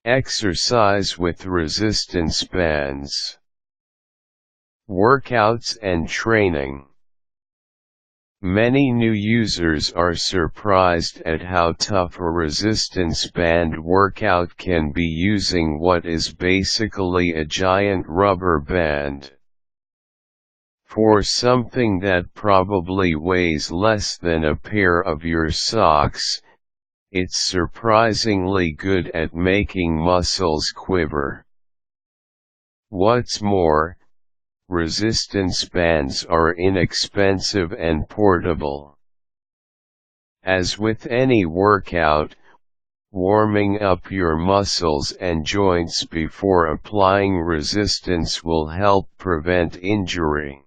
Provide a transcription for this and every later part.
Exercise with resistance bands. Workouts and training. Many new users are surprised at how tough a resistance band workout can be using what is basically a giant rubber band. For something that probably weighs less than a pair of your socks, it's surprisingly good at making muscles quiver. What's more, resistance bands are inexpensive and portable. As with any workout, warming up your muscles and joints before applying resistance will help prevent injury.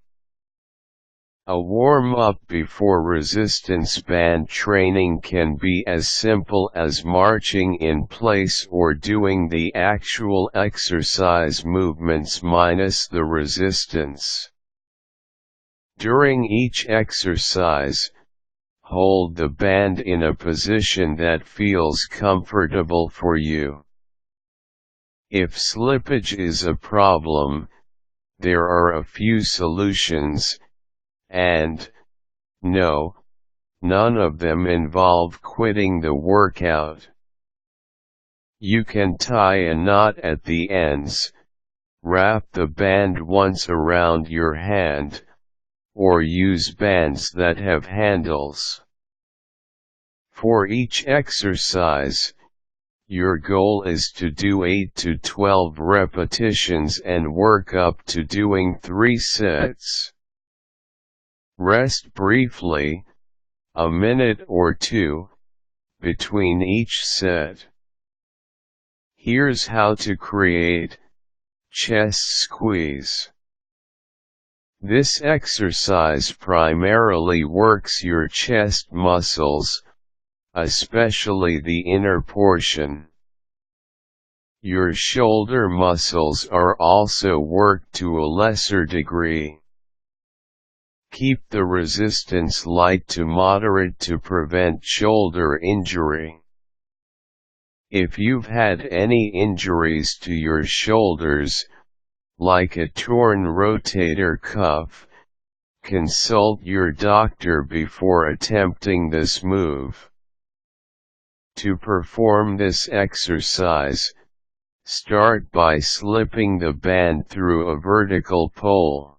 A warm-up before resistance band training can be as simple as marching in place or doing the actual exercise movements minus the resistance. During each exercise, hold the band in a position that feels comfortable for you. If slippage is a problem, there are a few solutions, and, no, none of them involve quitting the workout. You can tie a knot at the ends, wrap the band once around your hand, or use bands that have handles. For each exercise, your goal is to do 8 to 12 repetitions and work up to doing 3 sets. Rest briefly, a minute or two, between each set. Here's how to create chest squeeze. This exercise primarily works your chest muscles, especially the inner portion. Your shoulder muscles are also worked to a lesser degree. Keep the resistance light to moderate to prevent shoulder injury. If you've had any injuries to your shoulders, like a torn rotator cuff, consult your doctor before attempting this move. To perform this exercise, start by slipping the band through a vertical pole.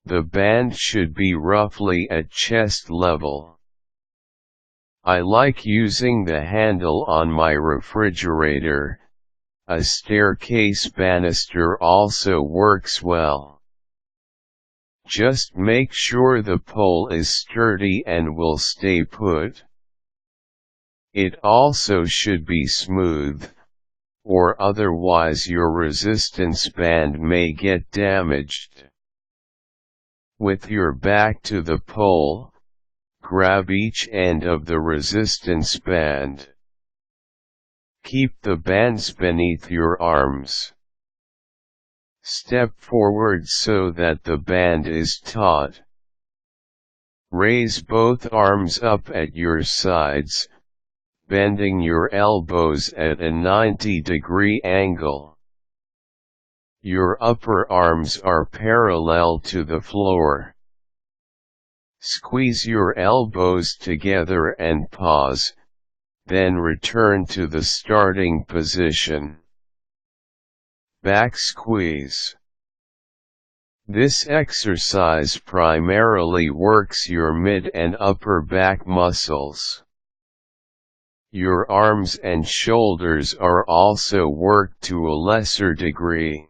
The band should be roughly at chest level. I like using the handle on my refrigerator. A staircase banister also works well. Just make sure the pole is sturdy and will stay put. It also should be smooth, or otherwise your resistance band may get damaged. With your back to the pole, grab each end of the resistance band. Keep the bands beneath your arms. Step forward so that the band is taut. Raise both arms up at your sides, bending your elbows at a 90-degree angle. Your upper arms are parallel to the floor. Squeeze your elbows together and pause, then return to the starting position. Back squeeze. This exercise primarily works your mid and upper back muscles. Your arms and shoulders are also worked to a lesser degree.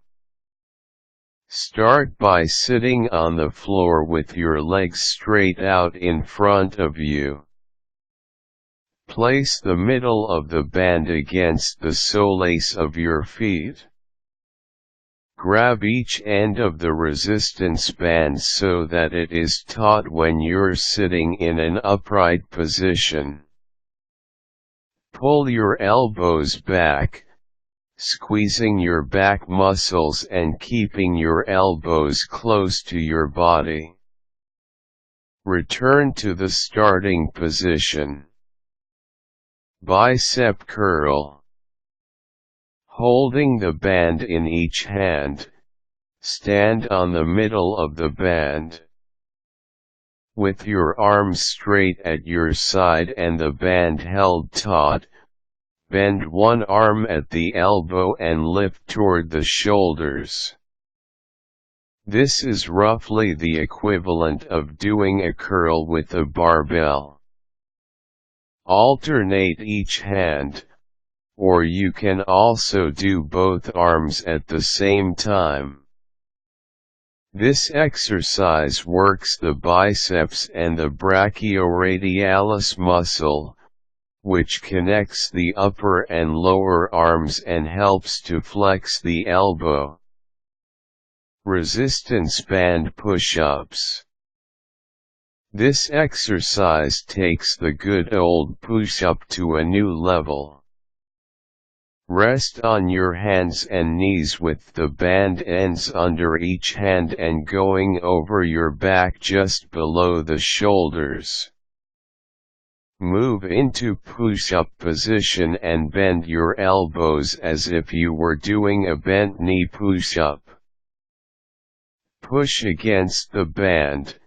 Start by sitting on the floor with your legs straight out in front of you. Place the middle of the band against the soles of your feet. Grab each end of the resistance band so that it is taut when you're sitting in an upright position. Pull your elbows back, squeezing your back muscles and keeping your elbows close to your body. Return to the starting position. Bicep curl. Holding the band in each hand, stand on the middle of the band. With your arms straight at your side and the band held taut, bend one arm at the elbow and lift toward the shoulders. This is roughly the equivalent of doing a curl with a barbell. Alternate each hand, or you can also do both arms at the same time. This exercise works the biceps and the brachioradialis muscle, which connects the upper and lower arms and helps to flex the elbow. Resistance band push-ups. This exercise takes the good old push-up to a new level. Rest on your hands and knees with the band ends under each hand and going over your back just below the shoulders. Move into push-up position and bend your elbows as if you were doing a bent knee push-up. Push against the band,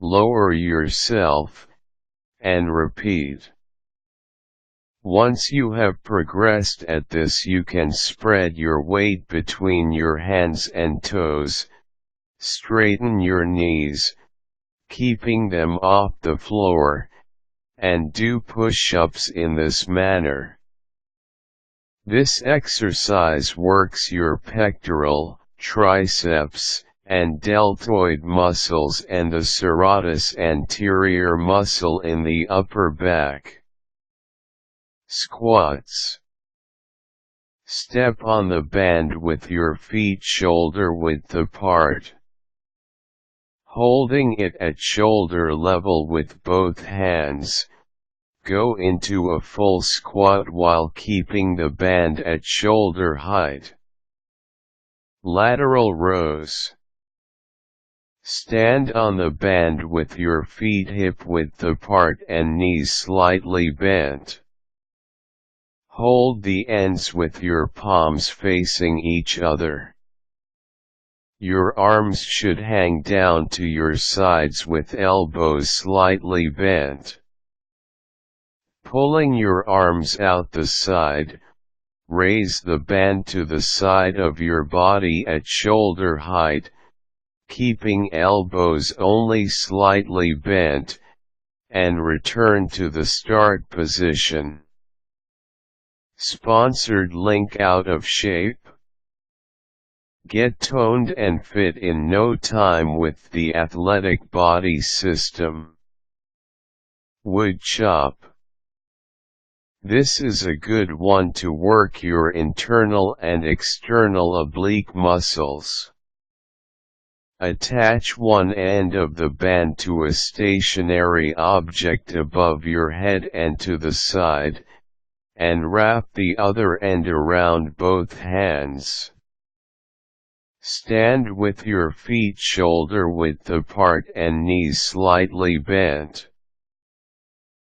lower yourself, and repeat. Once you have progressed at this, you can spread your weight between your hands and toes, straighten your knees, keeping them off the floor, and do push-ups in this manner. This exercise works your pectoral, triceps, and deltoid muscles and the serratus anterior muscle in the upper back. Squats. Step on the band with your feet shoulder width apart. Holding it at shoulder level with both hands, go into a full squat while keeping the band at shoulder height. Lateral rows. Stand on the band with your feet hip width apart and knees slightly bent. Hold the ends with your palms facing each other. Your arms should hang down to your sides with elbows slightly bent. Pulling your arms out the side, raise the band to the side of your body at shoulder height, keeping elbows only slightly bent, and return to the start position. Sponsored link out of shape? Get toned and fit in no time with the athletic body system. Wood chop. This is a good one to work your internal and external oblique muscles. Attach one end of the band to a stationary object above your head and to the side, and wrap the other end around both hands. Stand with your feet shoulder width apart and knees slightly bent.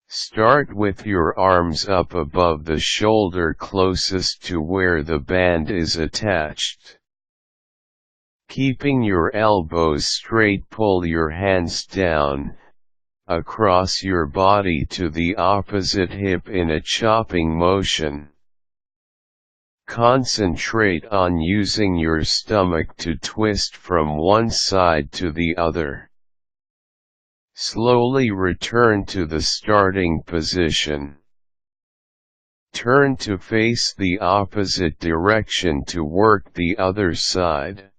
Start with your arms up above the shoulder closest to where the band is attached. Keeping your elbows straight, pull your hands down, across your body to the opposite hip in a chopping motion. Concentrate on using your stomach to twist from one side to the other. Slowly return to the starting position. Turn to face the opposite direction to work the other side.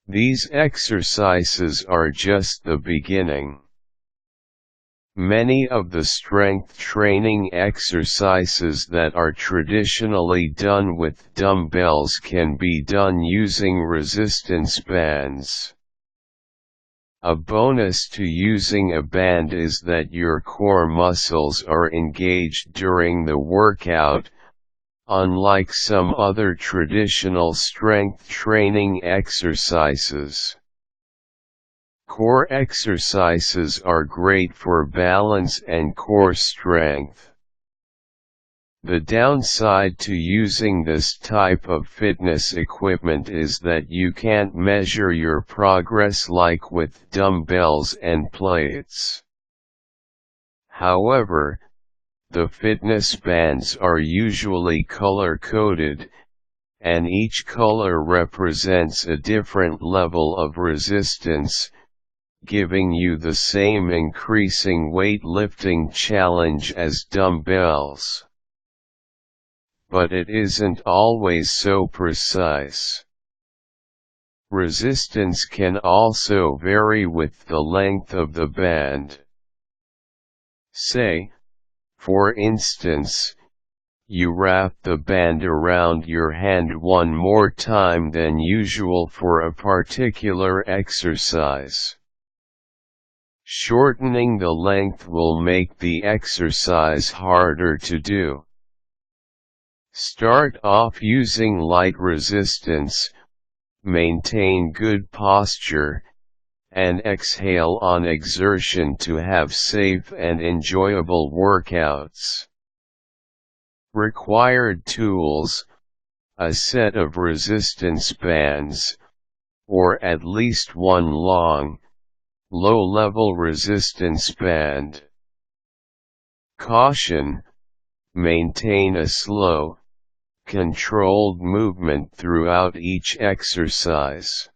These exercises are just the beginning. Many of the strength training exercises that are traditionally done with dumbbells can be done using resistance bands. A bonus to using a band is that your core muscles are engaged during the workout, unlike some other traditional strength training exercises. Core exercises are great for balance and core strength. The downside to using this type of fitness equipment is that you can't measure your progress like with dumbbells and plates. However, the fitness bands are usually color-coded, and each color represents a different level of resistance, giving you the same increasing weightlifting challenge as dumbbells. But it isn't always so precise. Resistance can also vary with the length of the band. Say, for instance, you wrap the band around your hand one more time than usual for a particular exercise. Shortening the length will make the exercise harder to do. Start off using light resistance, maintain good posture, and exhale on exertion to have safe and enjoyable workouts. Required tools: a set of resistance bands, or at least one long, low-level resistance band. Caution: maintain a slow, controlled movement throughout each exercise.